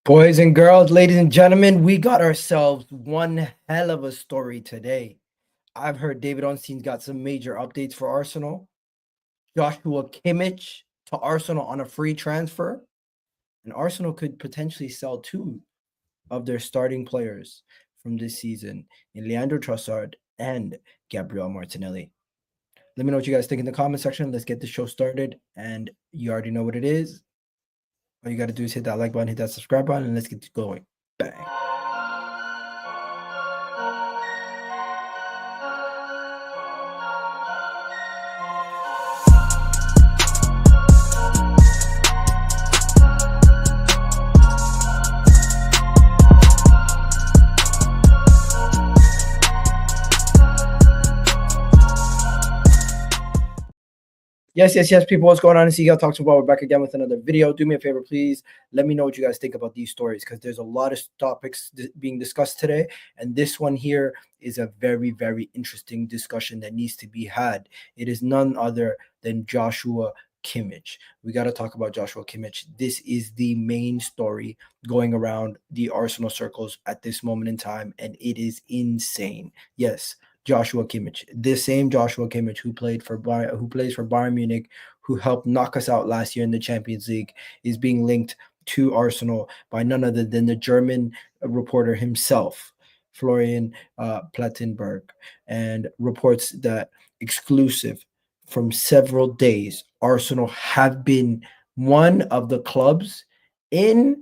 Boys and girls, ladies and gentlemen, we got ourselves one hell of a story today. I've heard David Ornstein's got some major updates for Arsenal. Joshua Kimmich to Arsenal on a free transfer. And Arsenal could potentially sell two of their starting players from this season in Leandro Trossard and Gabriel Martinelli. Let me know what you guys think in the comment section. Let's get the show started. And you already know what it is. All you got to do is hit that like button, hit that subscribe button, and let's get going. Bang. Yes, people. What's going on? It's Seagull Talks About. We're back again with another video. Do me a favor, please. Let me know what you guys think about these stories because there's a lot of topics being discussed today. And this one here is a very, very interesting discussion that needs to be had. It is none other than Joshua Kimmich. We got to talk about Joshua Kimmich. This is the main story going around the Arsenal circles at this moment in time, and it is insane. Yes, Joshua Kimmich, the same Joshua Kimmich who plays for Bayern Munich, who helped knock us out last year in the Champions League, is being linked to Arsenal by none other than the German reporter himself, Florian Plettenberg, and reports that exclusive from several days, Arsenal have been one of the clubs in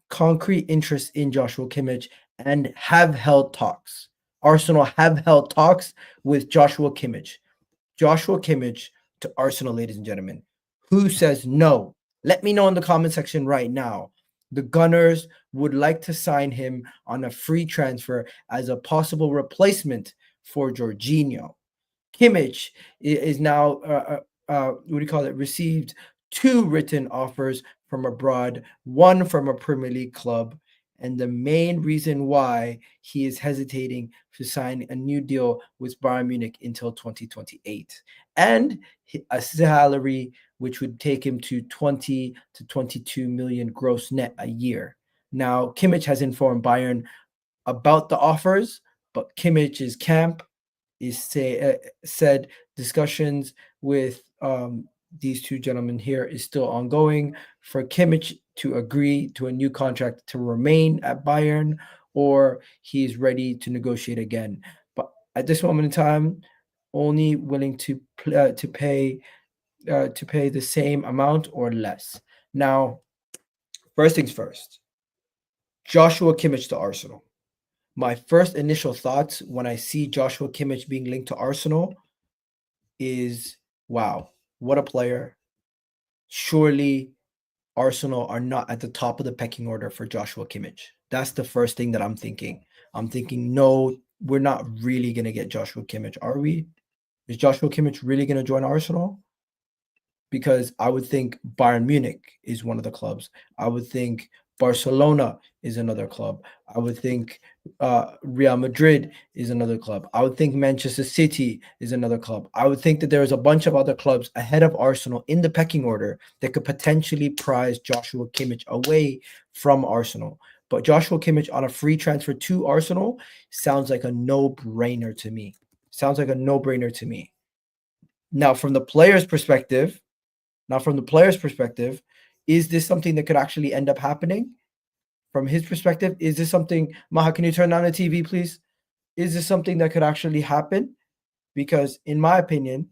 concrete interest in Joshua Kimmich and have held talks. Arsenal have held talks with Joshua Kimmich. Joshua Kimmich to Arsenal, ladies and gentlemen. Who says no? Let me know in the comment section right now. The Gunners would like to sign him on a free transfer as a possible replacement for Jorginho. Kimmich is now, received two written offers from abroad, one from a Premier League club. And the main reason why he is hesitating to sign a new deal with Bayern Munich until 2028. And a salary which would take him to 20 to 22 million gross net a year. Now, Kimmich has informed Bayern about the offers, but Kimmich's camp is said discussions with these two gentlemen here is still ongoing for Kimmich to agree to a new contract to remain at Bayern, or he's ready to negotiate again. But at this moment in time, only willing to pay the same amount or less. Now, first things first, Joshua Kimmich to Arsenal. My first initial thoughts when I see Joshua Kimmich being linked to Arsenal is, wow, what a player. Surely Arsenal are not at the top of the pecking order for Joshua Kimmich. That's the first thing that I'm thinking. I'm thinking, no, we're not really going to get Joshua Kimmich, are we? Is Joshua Kimmich really going to join Arsenal? Because I would think Bayern Munich is one of the clubs. I would think Barcelona is another club. I would think Real Madrid is another club. I would think Manchester City is another club. I would think that there is a bunch of other clubs ahead of Arsenal in the pecking order that could potentially prize Joshua Kimmich away from Arsenal. But Joshua Kimmich on a free transfer to Arsenal sounds like a no-brainer to me. Now, from the player's perspective, is this something that could actually end up happening? From his perspective, is this something, Maha, can you turn on the TV, please? Is this something that could actually happen? Because in my opinion,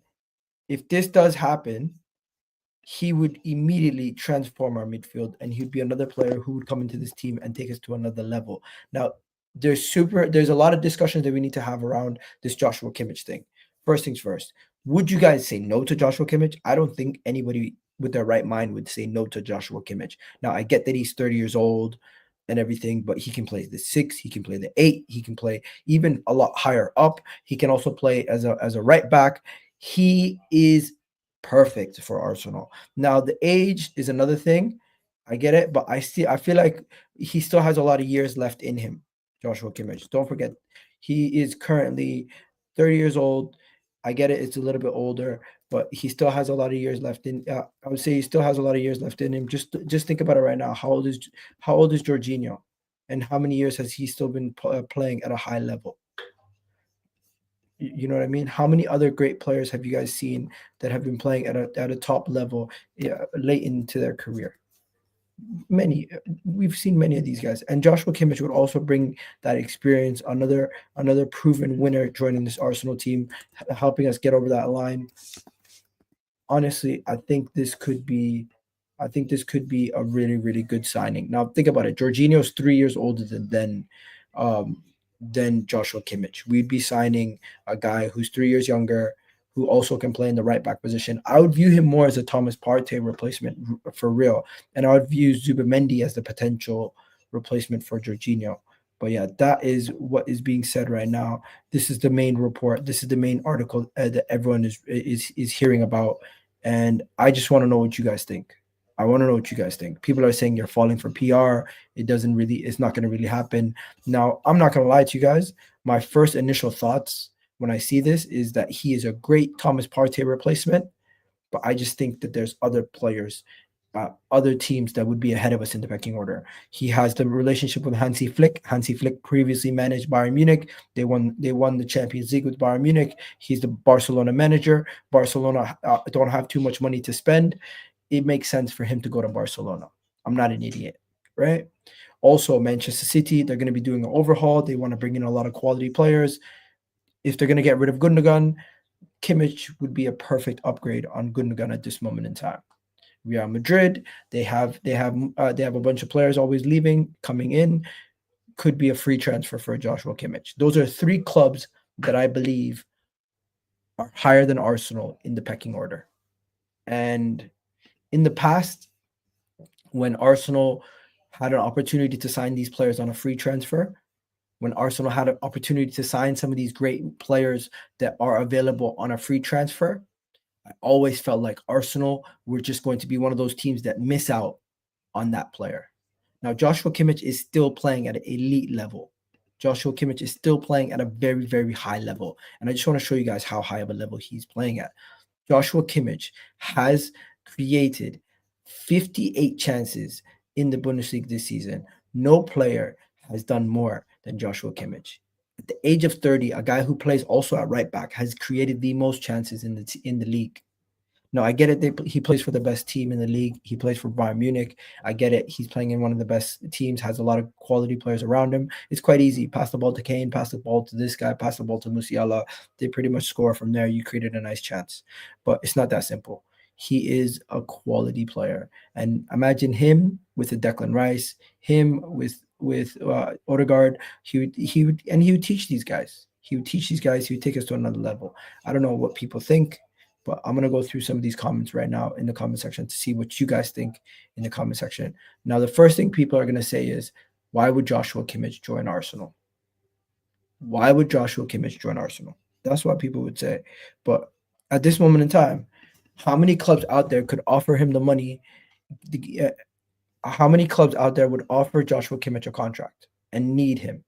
if this does happen, he would immediately transform our midfield and he'd be another player who would come into this team and take us to another level. Now, there's a lot of discussions that we need to have around this Joshua Kimmich thing. First things first, would you guys say no to Joshua Kimmich? I don't think anybody with their right mind would say no to Joshua Kimmich. Now, I get that he's 30 years old and everything, but he can play the 6, he can play the 8, he can play even a lot higher up. He can also play as a right back. He is perfect for Arsenal. Now, the age is another thing. I get it, but I feel like he still has a lot of years left in him, Joshua Kimmich. Don't forget, he is currently 30 years old. I get it, it's a little bit older, but he still has a lot of years left in. I would say he still has a lot of years left in him. Just think about it right now. How old is Jorginho, and how many years has he still been playing at a high level? You know what I mean? How many other great players have you guys seen that have been playing at a top level, yeah, late into their career? Many. We've seen many of these guys, and Joshua Kimmich would also bring that experience. Another proven winner joining this Arsenal team, helping us get over that line. Honestly, I think this could be a really, really good signing. Now think about it. Jorginho's 3 years older um, than Joshua Kimmich. We'd be signing a guy who's 3 years younger, who also can play in the right back position. I would view him more as a Thomas Partey replacement for real, and I would view Zubimendi as the potential replacement for Jorginho. But yeah, that is what is being said right now. This is the main report. This is the main article that everyone is hearing about, and I just want to know what you guys think. I want to know what you guys think. People are saying you're falling for PR. It's not going to really happen. Now, I'm not going to lie to you guys. My first initial thoughts when I see this is that he is a great Thomas Partey replacement, but I just think that there's other players, other teams that would be ahead of us in the pecking order. He has the relationship with Hansi Flick. Hansi Flick previously managed Bayern Munich. They won the Champions League with Bayern Munich. He's the Barcelona manager. Barcelona don't have too much money to spend. It makes sense for him to go to Barcelona. I'm not an idiot, right? Also, Manchester City, they're going to be doing an overhaul. They want to bring in a lot of quality players. If they're going to get rid of Gundogan, Kimmich would be a perfect upgrade on Gundogan at this moment in time. Real Madrid, they have a bunch of players always leaving, coming in. Could be a free transfer for Joshua Kimmich. Those are three clubs that I believe are higher than Arsenal in the pecking order. And in the past, when Arsenal had an opportunity to sign these players on a free transfer, when Arsenal had an opportunity to sign some of these great players that are available on a free transfer, I always felt like Arsenal were just going to be one of those teams that miss out on that player. Now, Joshua Kimmich is still playing at an elite level. Joshua Kimmich is still playing at a very, very high level. And I just want to show you guys how high of a level he's playing at. Joshua Kimmich has created 58 chances in the Bundesliga this season. No player has done more than Joshua Kimmich. At the age of 30, a guy who plays also at right back has created the most chances in the league. No, I get it. He plays for the best team in the league. He plays for Bayern Munich. I get it. He's playing in one of the best teams, has a lot of quality players around him. It's quite easy. Pass the ball to Kane, pass the ball to this guy, pass the ball to Musiala. They pretty much score from there. You created a nice chance. But it's not that simple. He is a quality player. And imagine him with a Declan Rice, him with Odegaard. He would teach these guys. He would teach these guys. He would take us to another level. I don't know what people think, but I'm going to go through some of these comments right now in the comment section to see what you guys think in the comment section. Now, the first thing people are going to say is, why would Joshua Kimmich join Arsenal? Why would Joshua Kimmich join Arsenal? That's what people would say. But at this moment in time, how many clubs out there could offer him the money? How many clubs out there would offer Joshua Kimmich a contract and need him?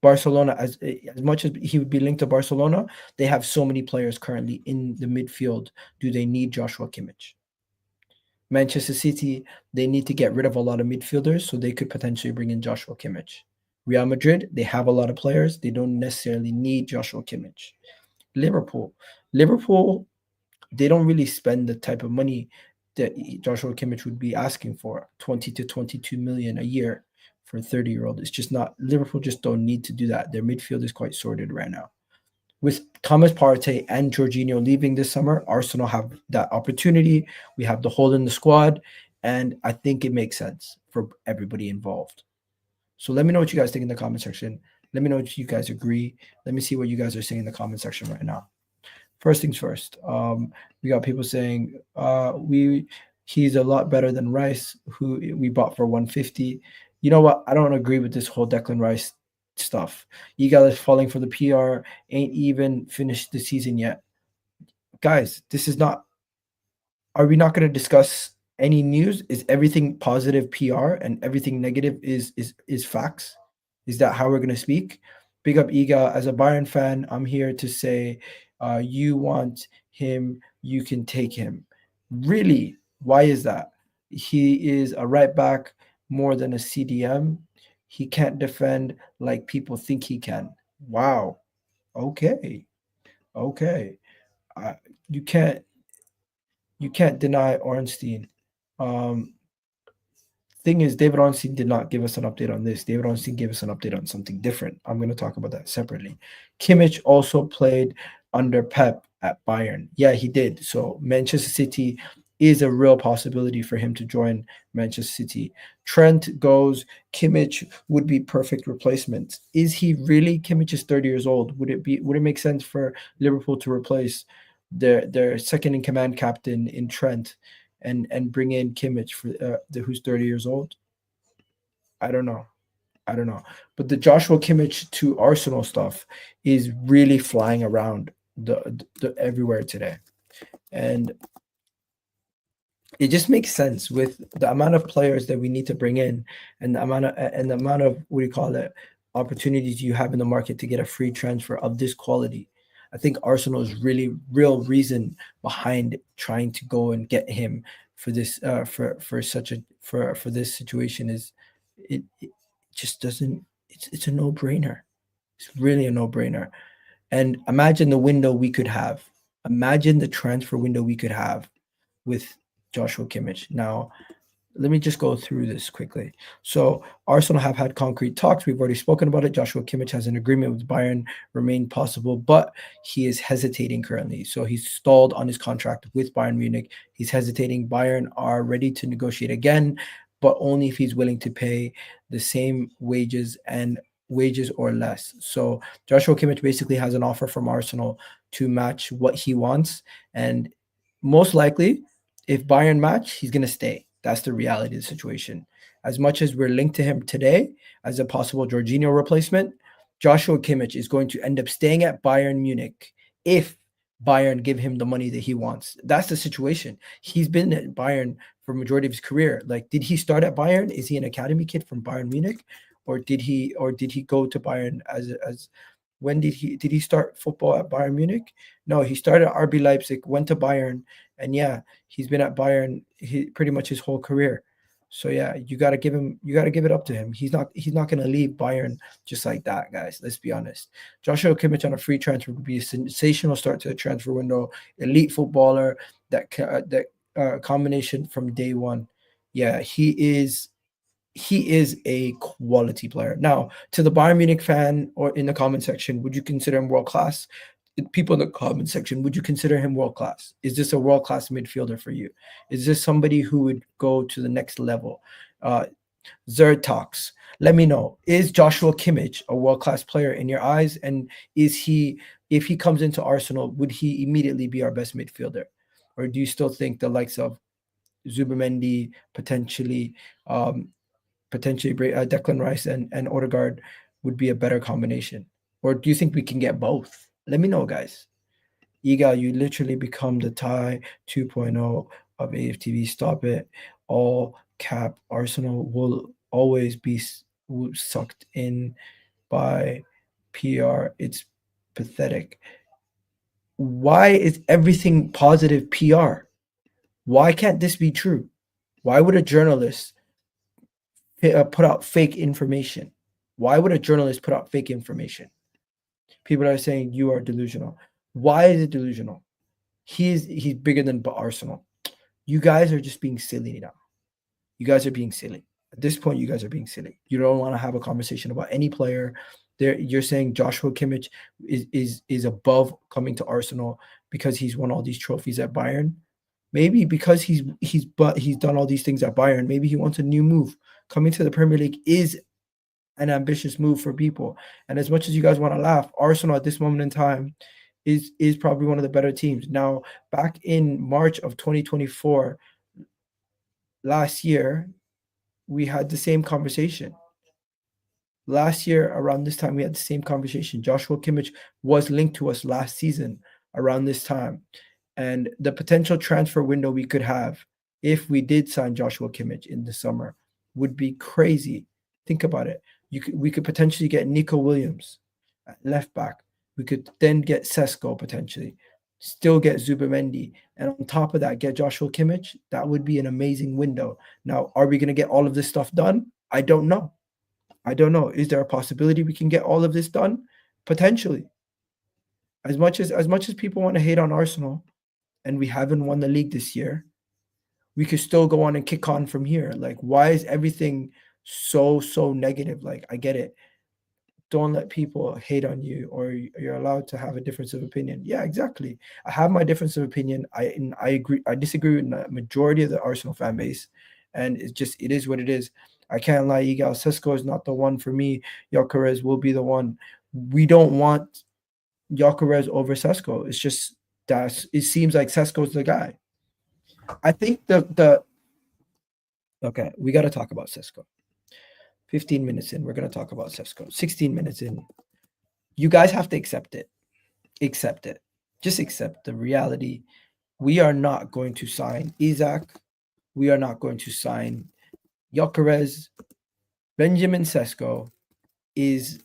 Barcelona, as much as he would be linked to Barcelona, they have so many players currently in the midfield. Do they need Joshua Kimmich? Manchester City, they need to get rid of a lot of midfielders, so they could potentially bring in Joshua Kimmich. Real Madrid, they have a lot of players. They don't necessarily need Joshua Kimmich. Liverpool, they don't really spend the type of money that Joshua Kimmich would be asking for, 20 to 22 million a year for a 30-year-old. It's just not, Liverpool just don't need to do that. Their midfield is quite sorted right now. With Thomas Partey and Jorginho leaving this summer, Arsenal have that opportunity. We have the hole in the squad, and I think it makes sense for everybody involved. So let me know what you guys think in the comment section. Let me know if you guys agree. Let me see what you guys are saying in the comment section right now. First things first, we got people saying he's a lot better than Rice, who we bought for 150. You know what? I don't agree with this whole Declan Rice stuff. You guys falling for the PR, ain't even finished the season yet. Guys, this is not, are we not going to discuss any news? Is everything positive PR and everything negative is facts? Is that how we're going to speak? Big up Iga. As a Bayern fan, I'm here to say you want him you can take him. Really? Why is that? He is a right back more than a CDM. He can't defend like people think he can. Wow. Okay. Okay. I, you can't you can't deny Ornstein. Um, Thing is, David Ornstein did not give us an update on this. David Ornstein gave us an update on something different. I'm going to talk about that separately. Kimmich also played under Pep at Bayern. Yeah, he did. So Manchester City is a real possibility for him to join Manchester City. Trent goes. Kimmich would be perfect replacement. Is he really? Kimmich is 30 years old. Would it make sense for Liverpool to replace their second in command captain in Trent and bring in Kimmich for who's 30 years old? I don't know. I don't know. But the Joshua Kimmich to Arsenal stuff is really flying around the everywhere today. And it just makes sense with the amount of players that we need to bring in and the amount of what do you call it opportunities you have in the market to get a free transfer of this quality. I think Arsenal's really real reason behind trying to go and get him for this for such a for this situation is it just doesn't it's a no-brainer. It's really a no-brainer. And imagine the window we could have. Imagine the transfer window we could have with Joshua Kimmich. Now, let me just go through this quickly. So Arsenal have had concrete talks. We've already spoken about it. Joshua Kimmich has an agreement with Bayern remain possible, but he is hesitating currently. So he's stalled on his contract with Bayern Munich. He's hesitating. Bayern are ready to negotiate again, but only if he's willing to pay the same wages or less. So Joshua Kimmich basically has an offer from Arsenal to match what he wants, and most likely, if Bayern match, he's going to stay. That's the reality of the situation. As much as we're linked to him today as a possible Jorginho replacement, Joshua Kimmich is going to end up staying at Bayern Munich if Bayern give him the money that he wants. That's the situation. He's been at Bayern for majority of his career. Like, did he start at Bayern? Is he an academy kid from Bayern Munich, or did he go to Bayern as when did he start football at Bayern Munich? No, he started at RB Leipzig, went to Bayern, and yeah, he's been at Bayern pretty much his whole career. So yeah, you got to give it up to him. He's not going to leave Bayern just like that, guys. Let's be honest. Joshua Kimmich on a free transfer would be a sensational start to the transfer window. Elite footballer, that combination from day one. Yeah, he is a quality player. Now, to the Bayern Munich fan or in the comment section, would you consider him world class? People in the comment section, would you consider him world class? Is this a world class midfielder for you? Is this somebody who would go to the next level? Zerd talks. Let me know. Is Joshua Kimmich a world class player in your eyes? And if he comes into Arsenal, would he immediately be our best midfielder? Or do you still think the likes of Zubimendi, potentially Declan Rice and Odegaard would be a better combination? Or do you think we can get both? Let me know, guys. Egal, you literally become the Thai 2.0 of AFTV. Stop it. All cap. Arsenal will always be sucked in by PR. It's pathetic. Why is everything positive PR? Why can't this be true? Why would a journalist put out fake information? Why would a journalist put out fake information? People are saying you are delusional. Why is it delusional? He's bigger than Arsenal. You guys are just being silly now. You guys are being silly. At this point, you guys are being silly. You don't want to have a conversation about any player. There, you're saying Joshua Kimmich is above coming to Arsenal because he's won all these trophies at Bayern. Maybe because he's done all these things at Bayern. Maybe he wants a new move. Coming to the Premier League is an ambitious move for people. And as much as you guys want to laugh, Arsenal at this moment in time is probably one of the better teams. Now, back in March of 2024, last year, we had the same conversation. Last year, around this time, we had the same conversation. Joshua Kimmich was linked to us last season around this time. And the potential transfer window we could have if we did sign Joshua Kimmich in the summer would be crazy. Think about it. We could potentially get Nico Williams at left back. We could then get Sesko potentially. still get Zubimendi, and on top of that, get Joshua Kimmich. That would be an amazing window. Now, are we going to get all of this stuff done? I don't know. I don't know. Is there a possibility we can get all of this done? Potentially. As much as people want to hate on Arsenal, and we haven't won the league this year, we could still go on and kick on from here. Like, why is everything so negative? Like, I get it. Don't let people hate on you, or you're allowed to have a difference of opinion. Yeah, exactly. I have my difference of opinion. I agree. I disagree with the majority of the Arsenal fan base, and it is what it is. I can't lie, Igal. Sesko is not the one for me. Gyökeres will be the one. We don't want Gyökeres over Sesko. It's just that it seems like Sesko's the guy. I think the okay, we got to talk about Sesko. 15 minutes in, we're going to talk about Sesko. 16 minutes in, you guys have to accept it. Accept it. Just accept the reality. We are not going to sign Isak. We are not going to sign Gyökeres. Benjamin Sesko is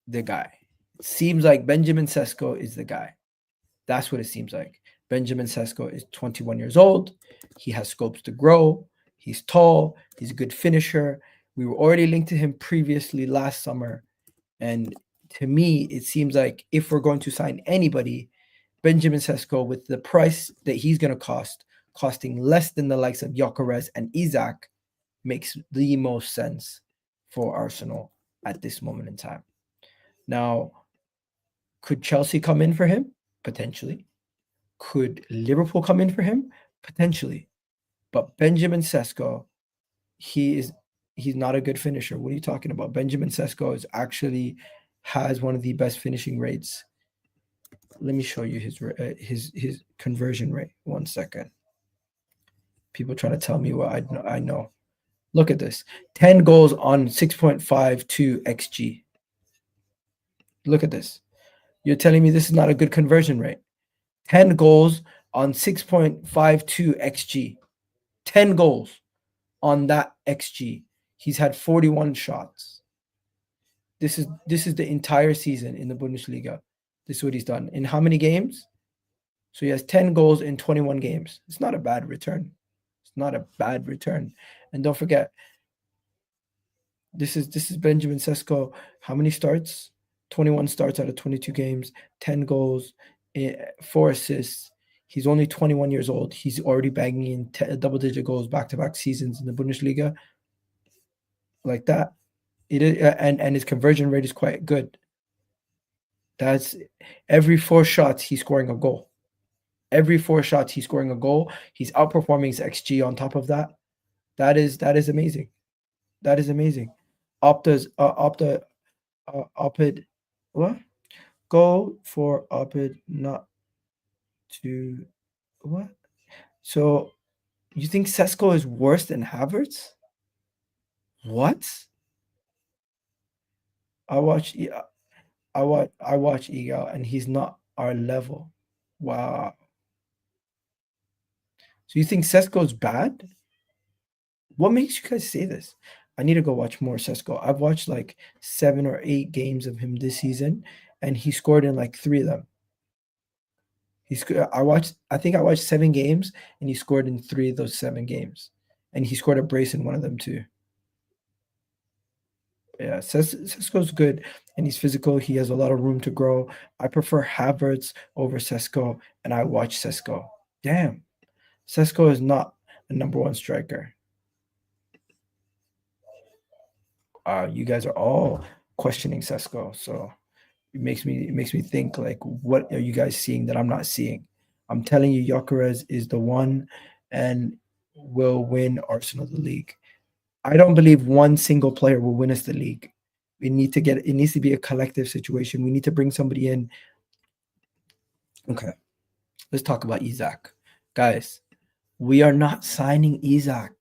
the guy. It seems like Benjamin Sesko is the guy. That's what it seems like. Benjamin Sesko is 21 years old. He has scopes to grow. He's tall. He's a good finisher. We were already linked to him previously last summer. And to me, it seems like if we're going to sign anybody, Benjamin Sesko, with the price that he's going to cost, costing less than the likes of Gyökeres and Isak, makes the most sense for Arsenal at this moment in time. Now, could Chelsea come in for him? Potentially. Could Liverpool come in for him? Potentially. But Benjamin Sesko, he's not a good finisher. What are you talking about? Benjamin Sesko has one of the best finishing rates. Let me show you his conversion rate. 1 second. People trying to tell me what I know. Look at this. 10 goals on 6.52 XG. Look at this. You're telling me this is not a good conversion rate. 10 goals on 6.52 XG. 10 goals on that XG. He's had 41 shots. This is the entire season in the Bundesliga. This is what he's done. In how many games? So he has 10 goals in 21 games. It's not a bad return. It's not a bad return. And don't forget, this is Benjamin Sesko. How many starts? 21 starts out of 22 games, 10 goals, 4 assists. He's only 21 years old. He's already bagging in double-digit goals back-to-back seasons in the Bundesliga. Like that. It is, and his conversion rate is quite good. That's every 4 shots, he's scoring a goal. Every 4 shots, he's scoring a goal. He's outperforming his XG on top of that. That is amazing. That is amazing. Opted what? Go for Opted not to what? So you think Sesko is worse than Havertz? What? I watch Egal and he's not our level. Wow. So you think Sesko's bad? What makes you guys say this? I need to go watch more Sesko. I've watched like 7 or 8 games of him this season, and he scored in like 3 of them. I think I watched 7 games, and he scored in 3 of those 7 games, and he scored a brace in one of them too. Yeah, Sesko's good, and he's physical. He has a lot of room to grow. I prefer Havertz over Sesko, and I watch Sesko. Damn, Sesko is not a number 1 striker. You guys are all questioning Sesko, so it makes me think, like, what are you guys seeing that I'm not seeing? I'm telling you, Gyökeres is the one, and will win Arsenal the league. I don't believe one single player will win us the league. It needs to be a collective situation. We need to bring somebody in. Okay, let's talk about Isak, guys. We are not signing Isak.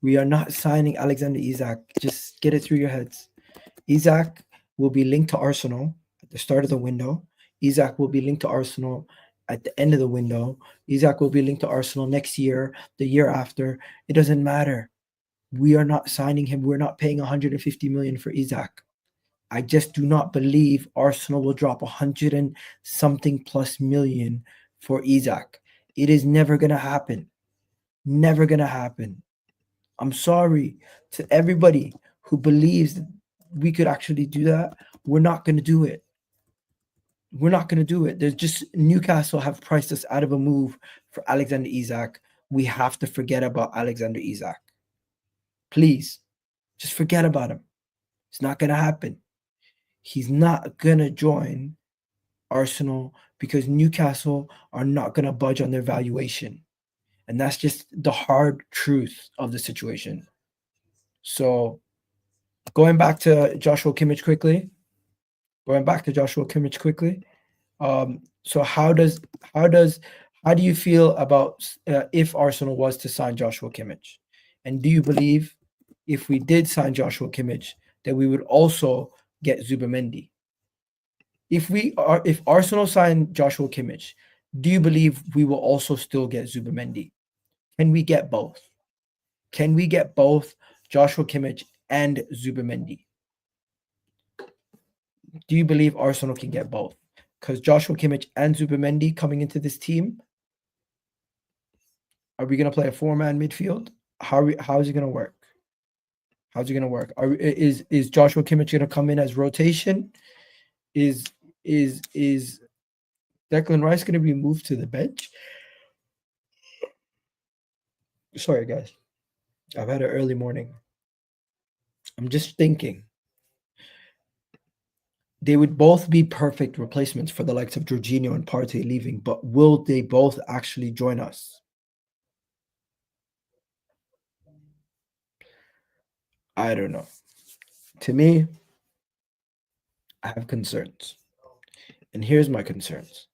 We are not signing Alexander Isak. Just get it through your heads. Isak will be linked to Arsenal at the start of the window. Isak will be linked to Arsenal at the end of the window. Isak will be linked to Arsenal next year, the year after. It doesn't matter. We are not signing him. We're not paying 150 million for Isak. I just do not believe Arsenal will drop 100 and something plus million for Isak. It is never going to happen. Never going to happen. I'm sorry to everybody who believes that we could actually do that. We're not going to do it. We're not going to do it. There's just Newcastle have priced us out of a move for Alexander Isak. We have to forget about Alexander Isak. Please, just forget about him. It's not going to happen. He's not going to join Arsenal because Newcastle are not going to budge on their valuation. And that's just the hard truth of the situation. So going back to Joshua Kimmich quickly. So how do you feel about if Arsenal was to sign Joshua Kimmich? And do you believe if we did sign Joshua Kimmich that we would also get Zubimendi? If Arsenal signed Joshua Kimmich, do you believe we will also still get Zubimendi? Can we get both? Can we get both Joshua Kimmich and Zubimendi? Do you believe Arsenal can get both? Because Joshua Kimmich and Zubimendi coming into this team, are we going to play a four-man midfield? How is it going to work? How's it going to work? Is Joshua Kimmich going to come in as rotation? Is Declan Rice going to be moved to the bench? Sorry, guys. I've had an early morning. I'm just thinking. They would both be perfect replacements for the likes of Jorginho and Partey leaving, but will they both actually join us? I don't know. To me, I have concerns. And here's my concerns.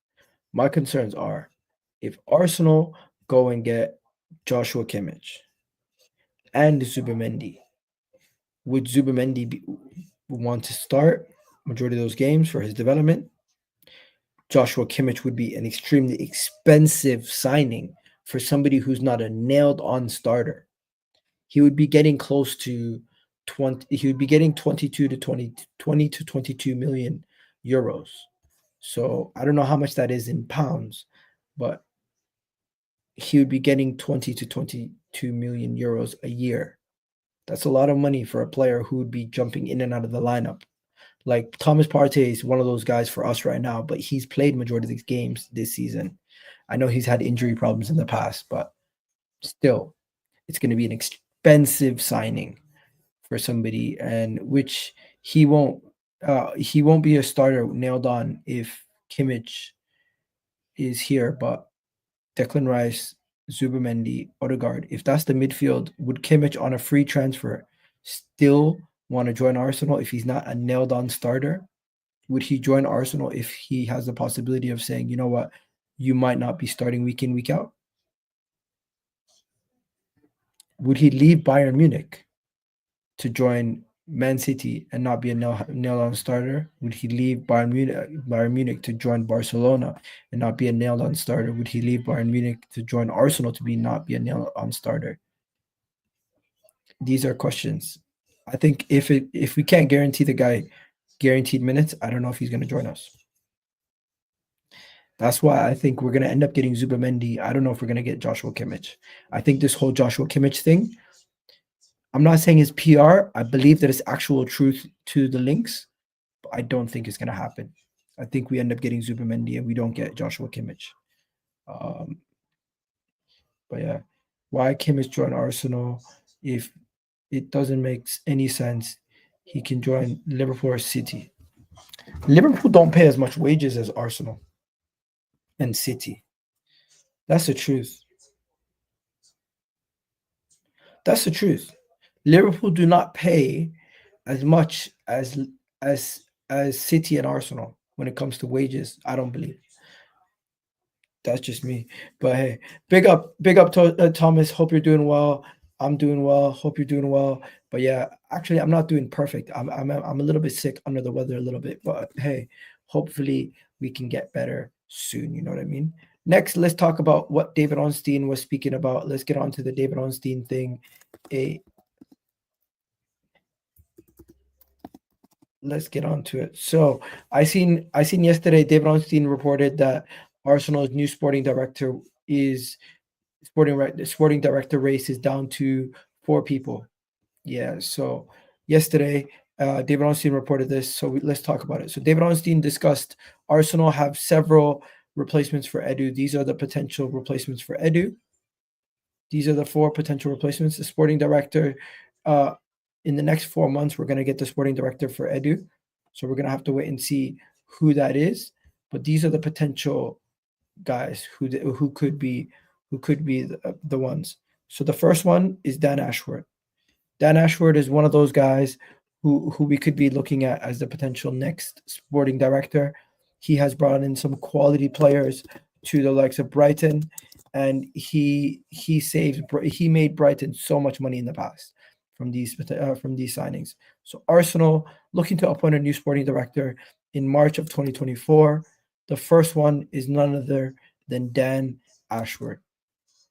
My concerns are if Arsenal go and get Joshua Kimmich and Zubimendi, would Zubimendi want to start majority of those games for his development? Joshua Kimmich would be an extremely expensive signing for somebody who's not a nailed-on starter. He would be getting close to 20. He would be getting 20 to 22 million euros. So I don't know how much that is in pounds, but he would be getting 20 to 22 million euros a year. That's a lot of money for a player who would be jumping in and out of the lineup. Like Thomas Partey is one of those guys for us right now, but he's played majority of these games this season. I know he's had injury problems in the past, but still, it's going to be an expensive signing for somebody, and which he won't be a starter nailed on if Kimmich is here. But Declan Rice, Zubimendi, Odegaard, if that's the midfield, would Kimmich on a free transfer still want to join Arsenal if he's not a nailed on starter? Would he join Arsenal if he has the possibility of saying, you know what, you might not be starting week in, week out? Would he leave Bayern Munich to join Man City and not be a nailed-on starter? Would he leave Bayern Munich to join Barcelona and not be a nailed-on starter? Would he leave Bayern Munich to join Arsenal to not be a nailed-on starter? These are questions. I think if we can't guarantee the guy guaranteed minutes, I don't know if he's going to join us. That's why I think we're going to end up getting Zubimendi. I don't know if we're going to get Joshua Kimmich. I think this whole Joshua Kimmich thing, I'm not saying it's PR. I believe that it's actual truth to the links, but I don't think it's going to happen. I think we end up getting Zubimendi and we don't get Joshua Kimmich. But yeah, why Kimmich join Arsenal? If it doesn't make any sense, he can join Liverpool or City. Liverpool don't pay as much wages as Arsenal and City. That's the truth. That's the truth. Liverpool do not pay as much as City and Arsenal when it comes to wages. I don't believe. That's just me. But hey, big up to Thomas. Hope you're doing well. I'm doing well. Hope you're doing well. But yeah, actually, I'm not doing perfect. I'm a little bit sick, under the weather a little bit. But hey, hopefully we can get better soon. You know what I mean? Next, let's talk about what David Ornstein was speaking about. Let's get on to the David Ornstein thing. let's get on to it. So I seen yesterday David Ornstein reported that Arsenal's new sporting director is the sporting director race is down to four people. Yeah. So yesterday, David Ornstein reported this. So let's talk about it. So David Ornstein discussed Arsenal have several replacements for Edu. These are the potential replacements for Edu. These are the four potential replacements. The sporting director, uh, in the next 4 months, we're going to get the sporting director for Edu. So we're going to have to wait and see who that is. But these are the potential guys who could be the ones. So the first one is Dan Ashworth. Dan Ashworth is one of those guys who we could be looking at as the potential next sporting director. He has brought in some quality players to the likes of Brighton, and he made Brighton so much money in the past from these signings. So Arsenal looking to appoint a new sporting director in March of 2024. The first one is none other than Dan Ashworth.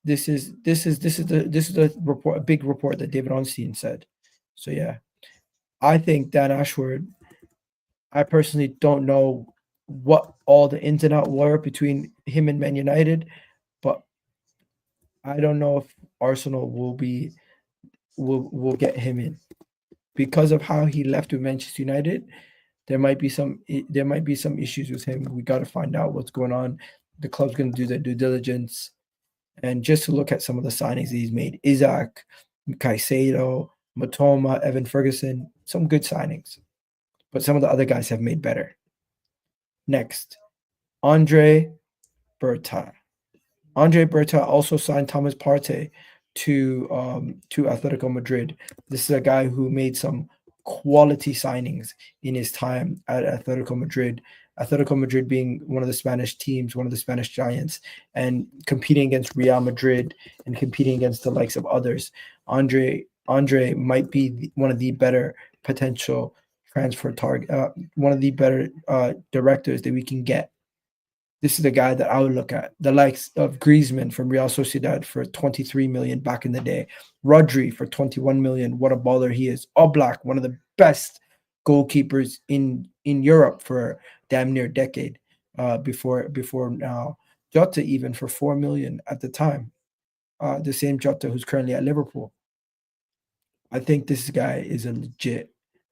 This is the report, a big report that David Onstein said. So yeah, I think Dan Ashworth. I personally don't know what all the ins and out were between him and Man United, but I don't know if Arsenal will get him in because of how he left with Manchester United. There might be some issues with him. We got to find out what's going on. The club's going to do their due diligence. And just to look at some of the signings that he's made, Isak, Caicedo, Matoma, Evan Ferguson, some good signings. But some of the other guys have made better. Next, Andre Berta. Andre Berta also signed Thomas Partey to Atletico Madrid. This is a guy who made some quality signings in his time at Atletico Madrid. Atletico Madrid being one of the Spanish teams, one of the Spanish giants, and competing against Real Madrid and competing against the likes of others. Andre might be one of the better potential transfer target, one of the better directors that we can get. This is the guy that I would look at. The likes of Griezmann from Real Sociedad for 23 million back in the day. Rodri for 21 million. What a baller he is. Oblak, one of the best goalkeepers in Europe for damn near a decade before now. Jota even for 4 million at the time. The same Jota who's currently at Liverpool. I think this guy is a legit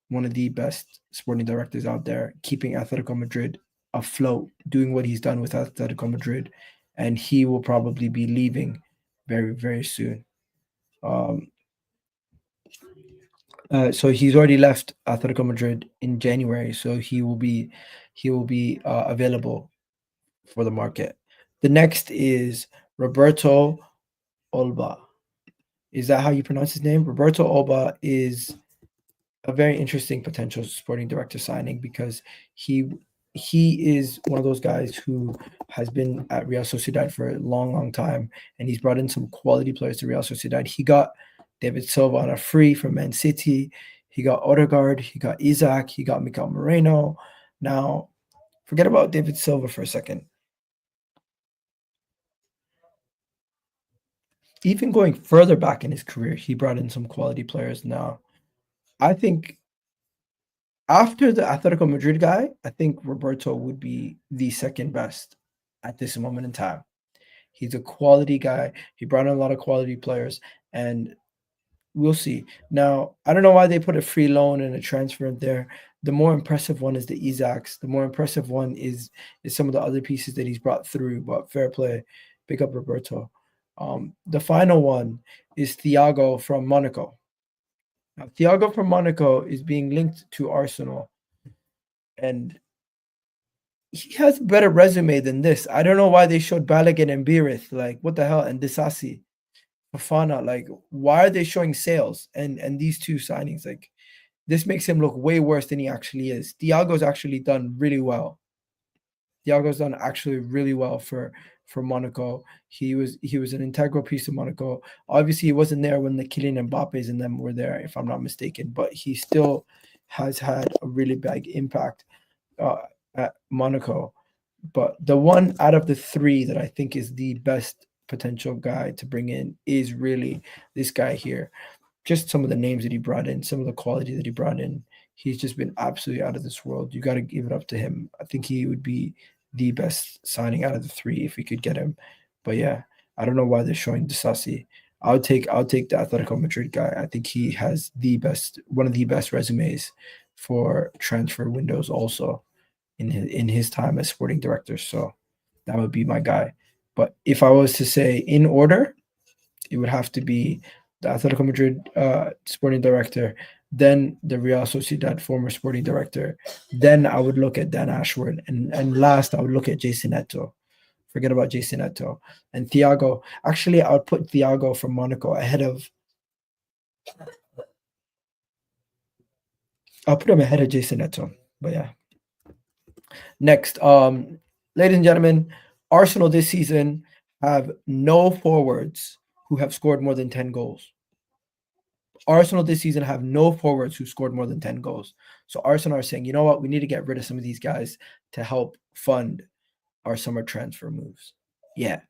one of the best sporting directors out there, keeping Atletico Madrid afloat, doing what he's done with Atletico Madrid, and he will probably be leaving very, very soon. Um, so he's already left Atletico Madrid in January, so he will be available for the market. The next is Roberto Olba. Is that how you pronounce his name? Roberto Olba is a very interesting potential sporting director signing because he he is one of those guys who has been at Real Sociedad for a long, long time, and he's brought in some quality players to Real Sociedad. He got David Silva on a free from Man City. He got Odegaard. He got Isaac. He got Mikel Moreno. Now, forget about David Silva for a second. Even going further back in his career, he brought in some quality players. Now, I think after the Atletico Madrid guy, I think Roberto would be the second best at this moment in time. He's a quality guy. He brought in a lot of quality players, and we'll see. Now, I don't know why they put a free loan and a transfer in there. The more impressive one is the Isaacs. The more impressive one is some of the other pieces that he's brought through. But fair play, pick up Roberto. The final one is Thiago from Monaco. Now, Thiago from Monaco is being linked to Arsenal, and he has a better resume than this. I don't know why they showed Balogun and Beerith. Like, what the hell? And Disasi, Fafana. Like, why are they showing sales and these two signings? Like, this makes him look way worse than he actually is. Thiago's actually done really well. Thiago's done actually really well for Monaco. He was an integral piece of Monaco. Obviously, he wasn't there when the Kylian Mbappe's and them were there, if I'm not mistaken. But he still has had a really big impact uh, at Monaco. But the one out of the three that I think is the best potential guy to bring in is really this guy here. just some of the names that he brought in, some of the quality that he brought in, he's just been absolutely out of this world. You got to give it up to him. I think he would be the best signing out of the three if we could get him. But yeah, I don't know why they're showing Disasi. I'll take the Atletico Madrid guy. I think he has one of the best resumes for transfer windows also in his time as sporting director. So that would be my guy. But if I was to say in order, it would have to be the Atletico Madrid sporting director, then the Real Sociedad former sporting director. Then I would look at Dan Ashworth, and last I would look at Jason Eto. Forget about Jason Eto and Thiago. Actually, I would put Thiago from Monaco ahead of. I'll put him ahead of Jason Eto. But yeah. Next, ladies and gentlemen, Arsenal this season have no forwards who have scored more than 10 goals. Arsenal this season have no forwards who scored more than 10 goals. So Arsenal are saying, you know what, we need to get rid of some of these guys to help fund our summer transfer moves. Yeah.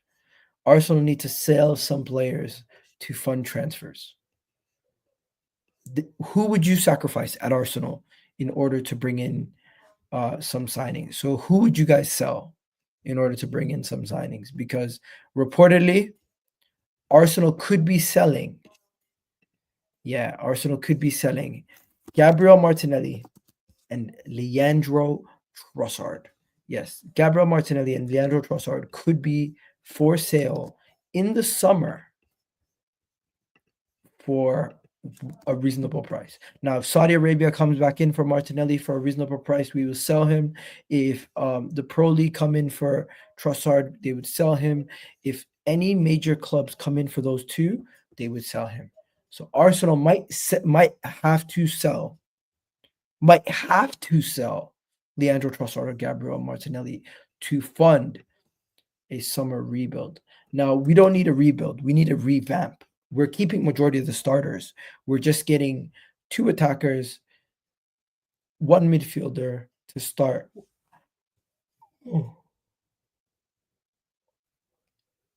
Arsenal need to sell some players to fund transfers. Who would you sacrifice at Arsenal in order to bring in some signings? So who would you guys sell in order to bring in some signings? Because reportedly, Arsenal could be selling. Yeah, Arsenal could be selling Gabriel Martinelli and Leandro Trossard. Yes, Gabriel Martinelli and Leandro Trossard could be for sale in the summer for a reasonable price. Now, if Saudi Arabia comes back in for Martinelli for a reasonable price, we will sell him. If the Pro League come in for Trossard, they would sell him. If any major clubs come in for those two, they would sell him. So Arsenal might have to sell Leandro Trossard or Gabriel Martinelli to fund a summer rebuild. Now, we don't need a rebuild. We need a revamp. We're keeping majority of the starters. We're just getting 2 attackers, 1 midfielder to start.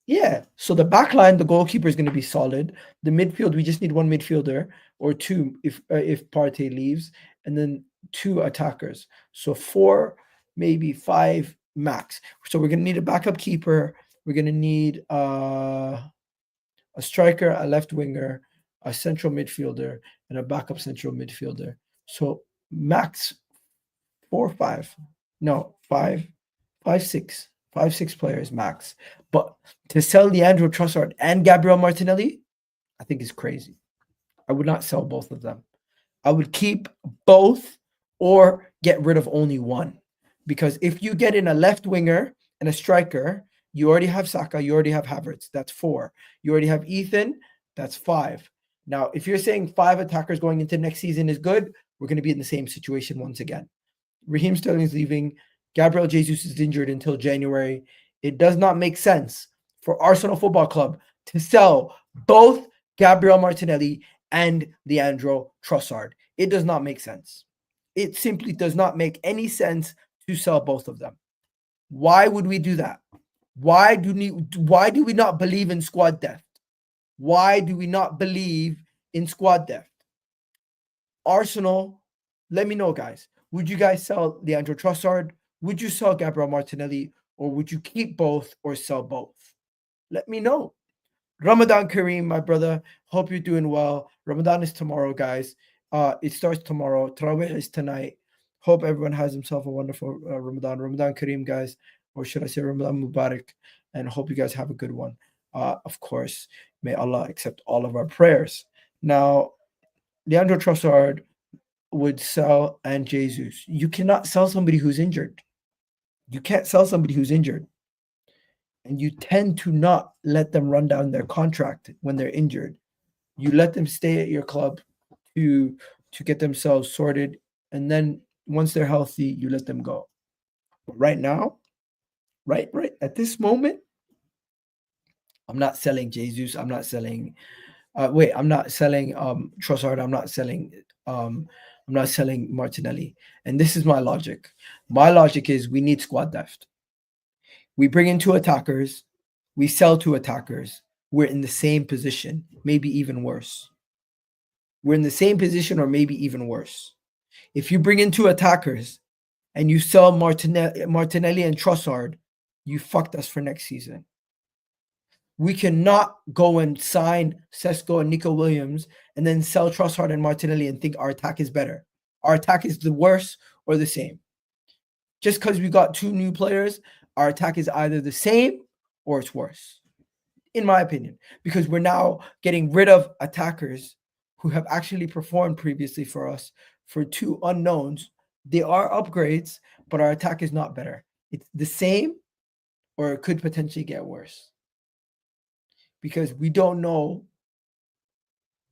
Yeah. So the back line, the goalkeeper is going to be solid. The midfield, we just need 1 midfielder or 2 if Partey leaves, and then 2 attackers. So 4, maybe 5 max. So we're going to need a backup keeper. We're going to need a striker, a left winger, a central midfielder, and a backup central midfielder. So max 4 or 5. No, 5, 6 players max. But to sell Leandro Trossard and Gabriel Martinelli, I think is crazy. I would not sell both of them. I would keep both or get rid of only one. Because if you get in a left winger and a striker, you already have Saka, you already have Havertz. That's 4. You already have Ethan. That's 5. Now, if you're saying 5 attackers going into next season is good, we're going to be in the same situation once again. Raheem Sterling is leaving. Gabriel Jesus is injured until January. It does not make sense for Arsenal Football Club to sell both Gabriel Martinelli and Leandro Trossard. It does not make sense. It simply does not make any sense to sell both of them. Why would we do that? Why do we not believe in squad depth? Why do we not believe in squad depth? Arsenal, let me know, guys. Would you guys sell Leandro Trossard? Would you sell Gabriel Martinelli? Or would you keep both or sell both? Let me know. Ramadan Kareem, my brother. Hope you're doing well. Ramadan is tomorrow, guys. It starts tomorrow. Tarawih is tonight. Hope everyone has himself a wonderful Ramadan. Ramadan Kareem, guys. Or should I say Ramadan Mubarak? And hope you guys have a good one. Of course, may Allah accept all of our prayers. Now, Leandro Trossard would sell and Jesus. You cannot sell somebody who's injured. You can't sell somebody who's injured. And you tend to not let them run down their contract when they're injured. You let them stay at your club to get themselves sorted. And then once they're healthy, you let them go. But right now, right at this moment, I'm not selling Jesus. I'm not selling I'm not selling Trossard. I'm not selling Martinelli. And this is my logic. My logic is we need squad depth. We bring in 2 attackers. We sell 2 attackers. We're in the same position, maybe even worse. we're in the same position or maybe even worse. If you bring in 2 attackers and you sell Martinelli and Trossard, you fucked us for next season. We cannot go and sign Sesko and Nico Williams and then sell Trossard and Martinelli and think our attack is better. Our attack is the worse or the same. Just because we got 2 new players, our attack is either the same or it's worse, in my opinion, because we're now getting rid of attackers who have actually performed previously for us for 2 unknowns. They are upgrades, but our attack is not better. It's the same or it could potentially get worse because we don't know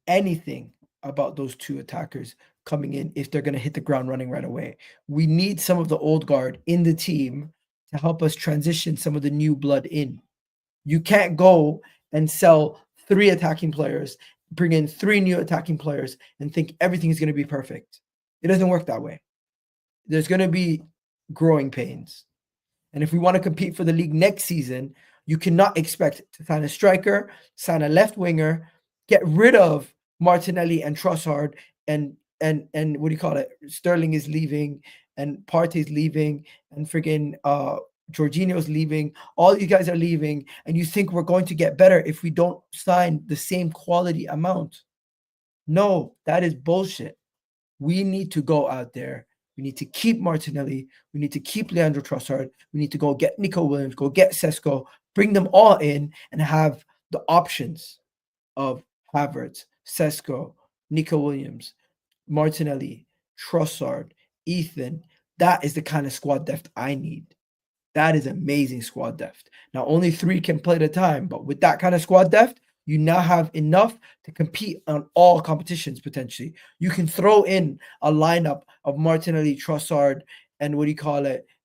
anything about those 2 attackers coming in if they're going to hit the ground running right away. We need some of the old guard in the team to help us transition some of the new blood in. You can't go and sell 3 attacking players, bring in 3 new attacking players, and think everything is going to be perfect. It doesn't work that way. There's going to be growing pains. And if we want to compete for the league next season, you cannot expect to sign a striker, sign a left winger, get rid of Martinelli and Trossard, and what do you call it? Sterling is leaving, and Partey's leaving, and friggin' Jorginho's leaving. All you guys are leaving, and you think we're going to get better if we don't sign the same quality amount. No, that is bullshit. We need to go out there. We need to keep Martinelli. We need to keep Leandro Trossard. We need to go get Nico Williams, go get Sesko, bring them all in and have the options of Havertz, Sesko, Nico Williams, Martinelli, Trossard, Ethan. That is the kind of squad depth I need. That is amazing squad depth. Now, only 3 can play at a time, but with that kind of squad depth, you now have enough to compete on all competitions potentially. You can throw in a lineup of Martinelli, Trossard, and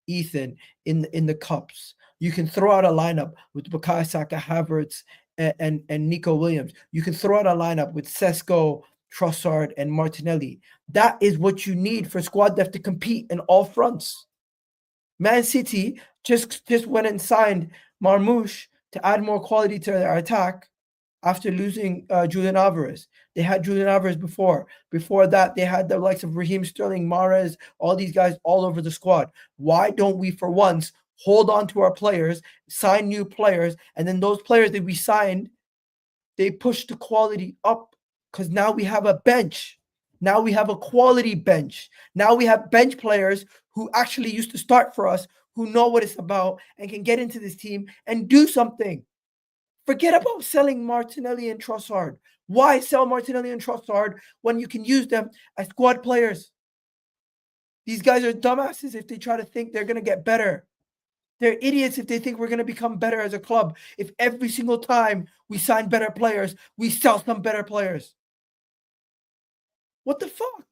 Ethan in the cups. You can throw out a lineup with Bukayo Saka, Havertz, and Nico Williams. You can throw out a lineup with Sesko, Trossard, and Martinelli. That is what you need for squad depth to compete in all fronts. Man City just went and signed Marmoush to add more quality to their attack after losing Julian Alvarez. They had Julian Alvarez before. Before that, they had the likes of Raheem Sterling, Mahrez, all these guys all over the squad. Why don't we, for once, hold on to our players, sign new players, and then those players that we signed, they push the quality up because now we have a bench. Now we have a quality bench. Now we have bench players who actually used to start for us, who know what it's about and can get into this team and do something. Forget about selling Martinelli and Trossard. Why sell Martinelli and Trossard when you can use them as squad players? These guys are dumbasses if they try to think they're going to get better. They're idiots if they think we're going to become better as a club. If every single time we sign better players, we sell some better players. What the fuck?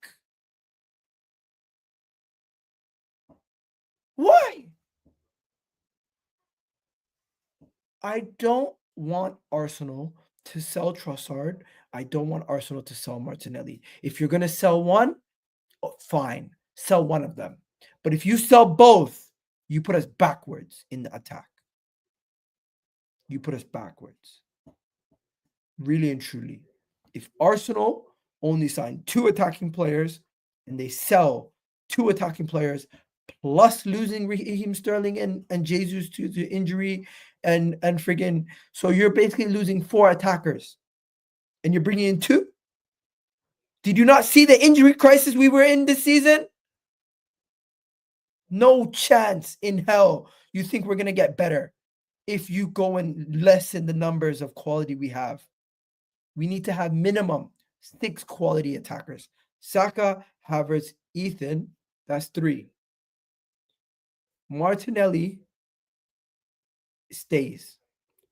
Why? I don't want Arsenal to sell Trossard. I don't want Arsenal to sell Martinelli. If you're going to sell one, fine. Sell one of them. But if you sell both, you put us backwards in the attack. You put us backwards. Really and truly. If Arsenal only sign 2 attacking players and they sell 2 attacking players plus losing Raheem Sterling and Jesus to injury and friggin', so you're basically losing 4 attackers and you're bringing in 2. Did you not see the injury crisis we were in this season? No chance in hell you think we're going to get better if you go and lessen the numbers of quality we have. We need to have minimum 6 quality attackers. Saka, Havertz, Ethan, that's 3. Martinelli stays.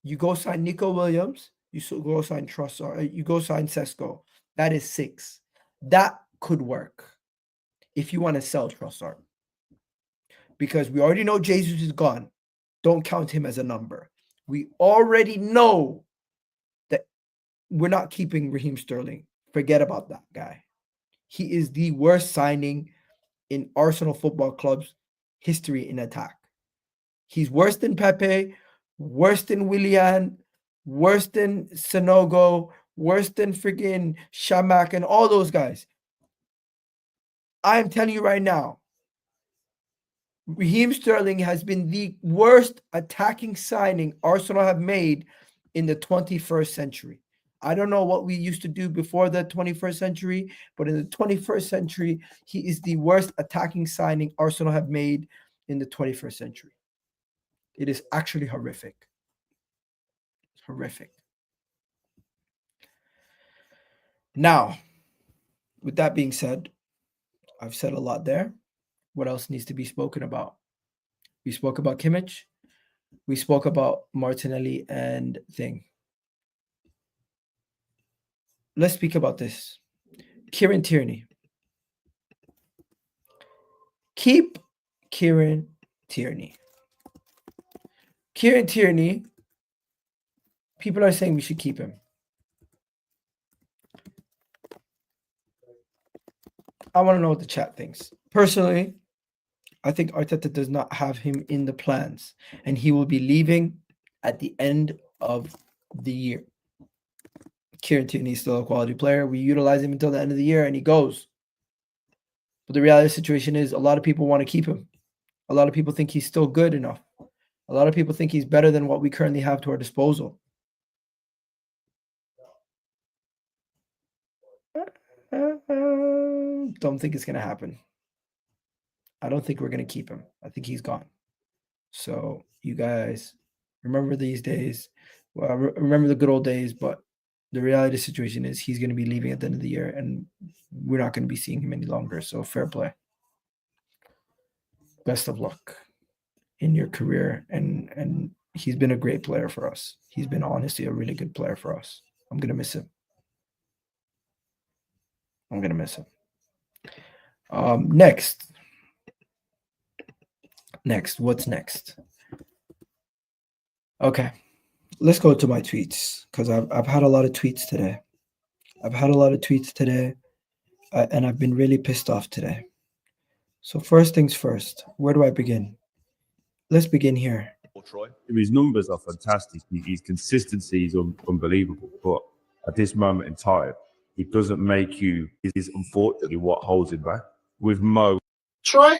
You go sign Nico Williams. You go sign Trossard. You go sign Sesko. That is 6. That could work if you want to sell Trossard. Because we already know Jesus is gone. Don't count him as a number. We already know that we're not keeping Raheem Sterling. Forget about that guy. He is the worst signing in Arsenal Football Club's history in attack. He's worse than Pepe, worse than Willian, worse than Sanogo, worse than friggin' Shamak and all those guys. I am telling you right now, Raheem Sterling has been the worst attacking signing Arsenal have made in the 21st century. I don't know what we used to do before the 21st century, but in the 21st century, he is the worst attacking signing Arsenal have made in the 21st century. It is actually horrific. It's horrific. Now, with that being said, I've said a lot there. What else needs to be spoken about? We spoke about Kimmich. We spoke about Martinelli and thing. Let's speak about this. Kieran Tierney. Keep Kieran Tierney. Kieran Tierney, people are saying we should keep him. I want to know what the chat thinks. Personally, I think Arteta does not have him in the plans, and he will be leaving at the end of the year. Kieran Tierney is still a quality player. We utilize him until the end of the year, and he goes. But the reality of the situation is a lot of people want to keep him. A lot of people think he's still good enough. A lot of people think he's better than what we currently have to our disposal. Don't think it's going to happen. I don't think we're going to keep him. I think he's gone. So you guys remember these days. Well, remember the good old days, but the reality of the situation is he's going to be leaving at the end of the year, and we're not going to be seeing him any longer. So fair play. Best of luck in your career, and he's been a great player for us. He's been honestly a really good player for us. I'm going to miss him. Next, what's next? Okay, let's go to my tweets, because I've had a lot of tweets today. And I've been really pissed off today. So first things first, where do I begin? Let's begin here. His numbers are fantastic. His consistency is unbelievable. But at this moment in time, it doesn't make you. It is unfortunately what holds him back. With Mo. Troy,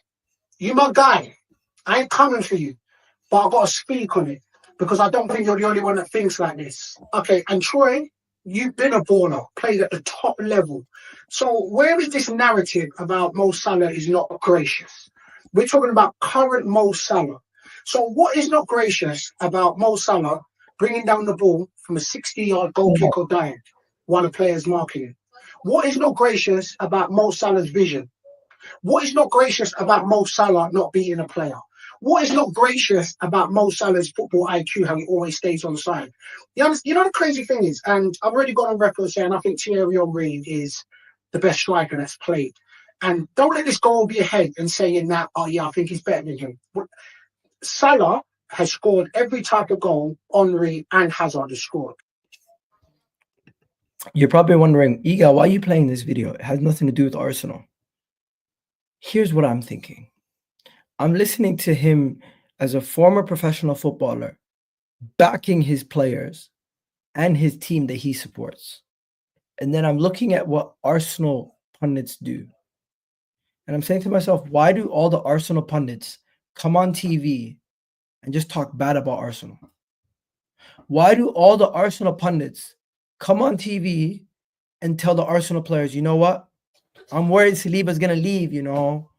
you my guy. I ain't coming for you, but I've got to speak on it because I don't think you're the only one that thinks like this. Okay, and Troy, you've been a baller, played at the top level. So where is this narrative about Mo Salah is not gracious? We're talking about current Mo Salah. So what is not gracious about Mo Salah bringing down the ball from a 60-yard goal kick or dying while the player's marking it? What is not gracious about Mo Salah's vision? What is not gracious about Mo Salah not beating a player? What is not gracious about Mo Salah's football IQ, how he always stays on side? You know the crazy thing is, and I've already got on record saying I think Thierry Henry is the best striker that's played. And don't let this go over your head and saying that, oh yeah, I think he's better than him. Salah has scored every type of goal Henry and Hazard has scored. You're probably wondering, Iga, why are you playing this video? It has nothing to do with Arsenal. Here's what I'm thinking. I'm listening to him as a former professional footballer, backing his players and his team that he supports. And then I'm looking at what Arsenal pundits do. And I'm saying to myself, why do all the Arsenal pundits come on TV and just talk bad about Arsenal? Why do all the Arsenal pundits come on TV and tell the Arsenal players, you know what? I'm worried Saliba's going to leave, you know.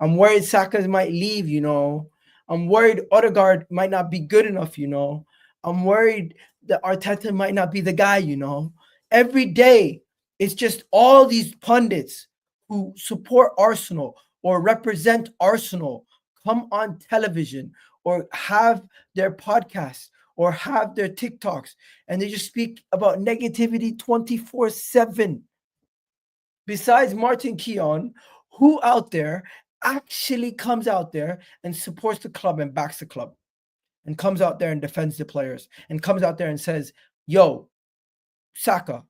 I'm worried Saka might leave, you know. I'm worried Odegaard might not be good enough, you know. I'm worried that Arteta might not be the guy, you know. Every day, it's just all these pundits who support Arsenal or represent Arsenal come on television or have their podcasts or have their TikToks, and they just speak about negativity 24/7. Besides Martin Keown, who out there actually comes out there and supports the club and backs the club and comes out there and defends the players and comes out there and says, yo, Saka,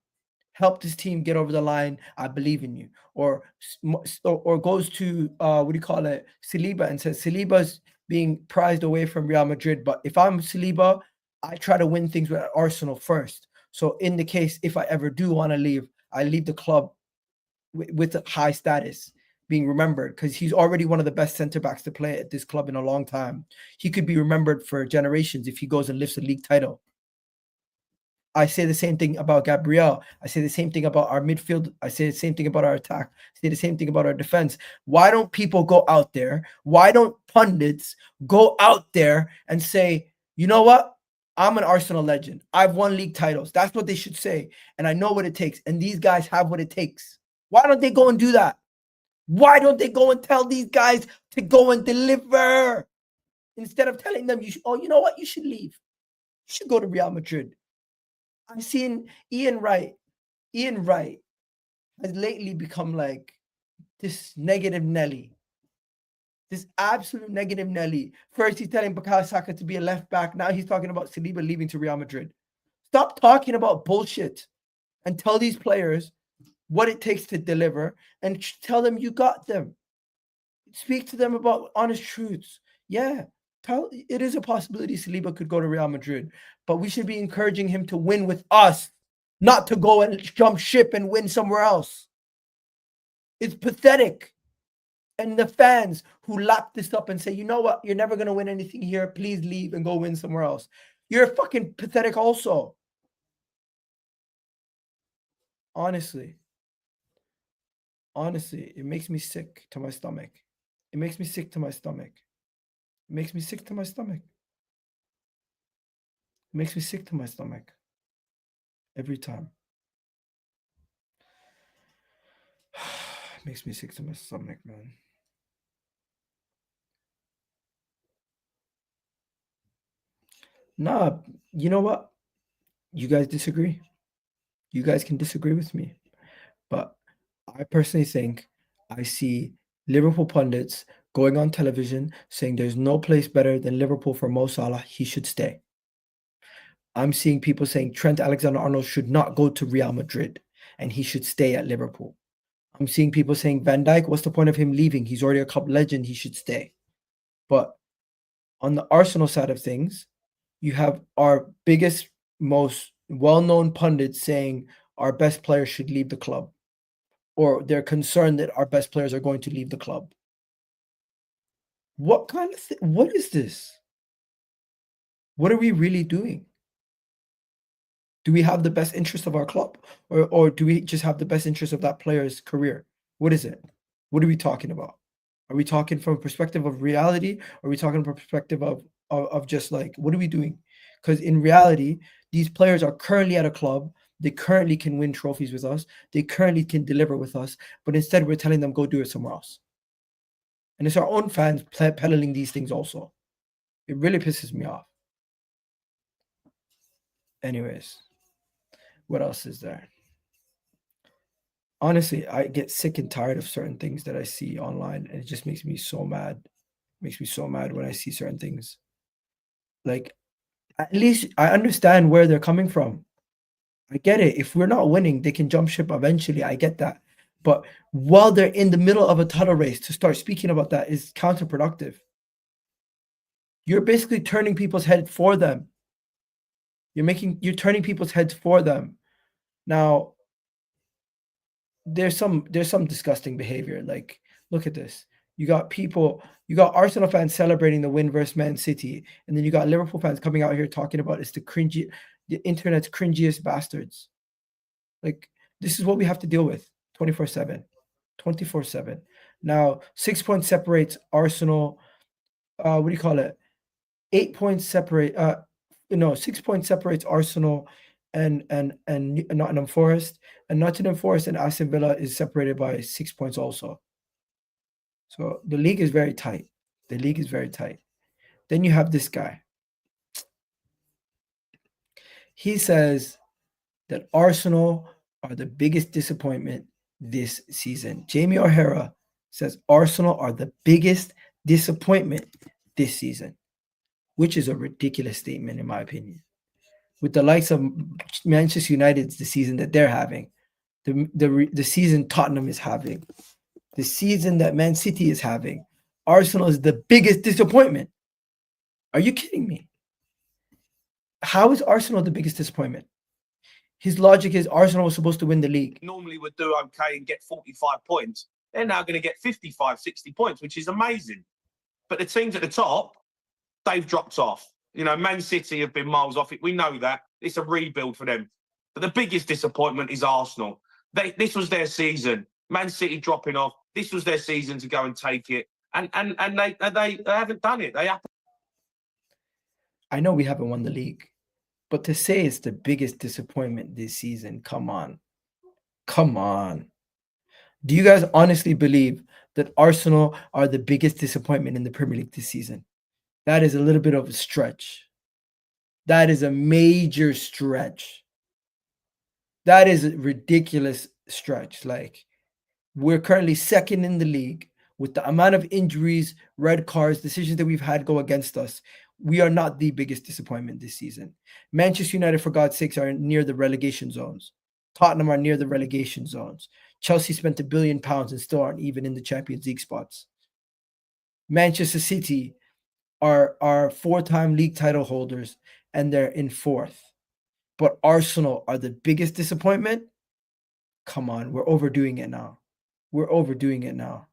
help this team get over the line. I believe in you. Or goes to, Saliba and says, Saliba's being prized away from Real Madrid. But if I'm Saliba, I try to win things with Arsenal first. So in the case, if I ever do want to leave, I leave the club with a high status, being remembered, because he's already one of the best center backs to play at this club in a long time. He could be remembered for generations if he goes and lifts a league title. I say the same thing about Gabriel. I say the same thing about our midfield. I say the same thing about our attack. I say the same thing about our defense. Why don't people go out there? Why don't pundits go out there and say, you know what? I'm an Arsenal legend. I've won league titles. That's what they should say. And I know what it takes. And these guys have what it takes. Why don't they go and do that? Why don't they go and tell these guys to go and deliver? Instead of telling them, you know what? You should leave. You should go to Real Madrid. I've seen Ian Wright. Ian Wright has lately become like this negative Nelly. This absolute negative Nelly. First, he's telling Bukayo Saka to be a left back. Now he's talking about Saliba leaving to Real Madrid. Stop talking about bullshit and tell these players what it takes to deliver and tell them you got them. Speak to them about honest truths. Yeah, it is a possibility Saliba could go to Real Madrid, but we should be encouraging him to win with us, not to go and jump ship and win somewhere else. It's pathetic. And the fans who lap this up and say, you know what, you're never going to win anything here, please leave and go win somewhere else. You're fucking pathetic also. Honestly, it makes me sick to my stomach. It makes me sick to my stomach. It makes me sick to my stomach. It makes me sick to my stomach. Every time. It makes me sick to my stomach, man. Nah, you know what? You guys disagree. You guys can disagree with me. But I personally think I see Liverpool pundits going on television saying there's no place better than Liverpool for Mo Salah. He should stay. I'm seeing people saying Trent Alexander-Arnold should not go to Real Madrid and he should stay at Liverpool. I'm seeing people saying Van Dijk, what's the point of him leaving? He's already a club legend. He should stay. But on the Arsenal side of things, you have our biggest, most well-known pundits saying our best players should leave the club, or they're concerned that our best players are going to leave the club. What kind of what is this? What are we really doing? Do we have the best interest of our club, or do we just have the best interest of that player's career? What is it? What are we talking about? Are we talking from a perspective of reality? Or are we talking from a perspective of just like, what are we doing? Because in reality, these players are currently at a club. They currently can win trophies with us. They currently can deliver with us. But instead, we're telling them, go do it somewhere else. And it's our own fans peddling these things also. It really pisses me off. Anyways, what else is there? Honestly, I get sick and tired of certain things that I see online, and it just makes me so mad. It makes me so mad when I see certain things. Like, at least I understand where they're coming from. I get it. If we're not winning, they can jump ship eventually. I get that. But while they're in the middle of a title race, to start speaking about that is counterproductive. You're basically turning people's heads for them. You're turning people's heads for them. Now, there's some disgusting behavior. Like, look at this. You got Arsenal fans celebrating the win versus Man City, and then you got Liverpool fans coming out here talking about it's the internet's cringiest bastards. Like, this is what we have to deal with 24/7. 24/7. Now, 6 points separates Arsenal. What do you call it? 8 points separate. 6 points separates Arsenal and Nottingham Forest, and Nottingham Forest and Aston Villa is separated by 6 points also. So the league is very tight. Then you have this guy. He says that Arsenal are the biggest disappointment this season. Jamie O'Hara says Arsenal are the biggest disappointment this season, which is a ridiculous statement in my opinion. With the likes of Manchester United, the season that they're having, the season Tottenham is having, the season that Man City is having, Arsenal is the biggest disappointment. Are you kidding me? How is Arsenal the biggest disappointment? His logic is Arsenal was supposed to win the league. Normally would do okay and get 45 points. They're now going to get 55, 60 points, which is amazing. But the teams at the top, they've dropped off. You know, Man City have been miles off it. We know that. It's a rebuild for them. But the biggest disappointment is Arsenal. This was their season. Man City dropping off. This was their season to go and take it. And they haven't done it. They haven't. I know we haven't won the league, but to say it's the biggest disappointment this season, come on. Come on. Do you guys honestly believe that Arsenal are the biggest disappointment in the Premier League this season? That is a little bit of a stretch. That is a major stretch. That is a ridiculous stretch. Like, we're currently second in the league with the amount of injuries, red cards, decisions that we've had go against us. We are not the biggest disappointment this season. Manchester United, for God's sakes, are near the relegation zones. Tottenham are near the relegation zones. Chelsea spent £1 billion and still aren't even in the Champions League spots. Manchester City are 4-time league title holders and they're in 4th. But Arsenal are the biggest disappointment? Come on, we're overdoing it now. We're overdoing it now.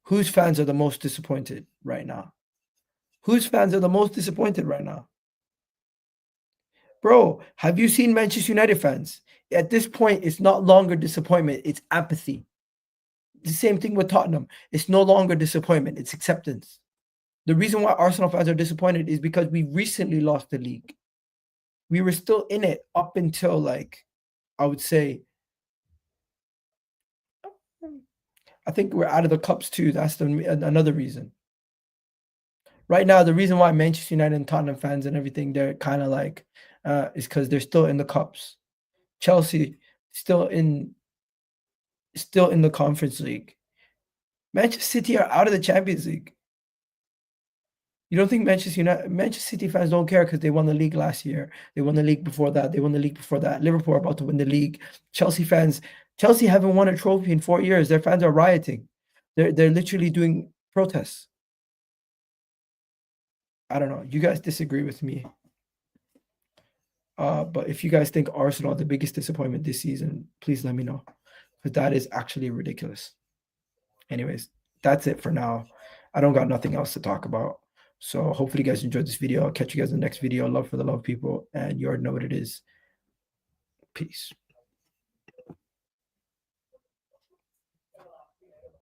Whose fans are the most disappointed right now? Whose fans are the most disappointed right now? Bro, have you seen Manchester United fans? At this point, it's not longer disappointment, it's apathy. The same thing with Tottenham. It's no longer disappointment, it's acceptance. The reason why Arsenal fans are disappointed is because we recently lost the league. We were still in it up until, like, I would say, I think we're out of the cups too. That's another reason. Right now, the reason why Manchester United and Tottenham fans and everything, they're kind of like, is because they're still in the cups. Chelsea still in the Conference League. Manchester City are out of the Champions League. You don't think Manchester City fans don't care because they won the league last year. They won the league before that. They won the league before that. Liverpool are about to win the league. Chelsea haven't won a trophy in 4 years. Their fans are rioting. They're literally doing protests. I don't know. You guys disagree with me. But if you guys think Arsenal are the biggest disappointment this season, please let me know. Because that is actually ridiculous. Anyways, that's it for now. I don't got nothing else to talk about. So hopefully you guys enjoyed this video. I'll catch you guys in the next video. Love for the love, people. And you already know what it is. Peace.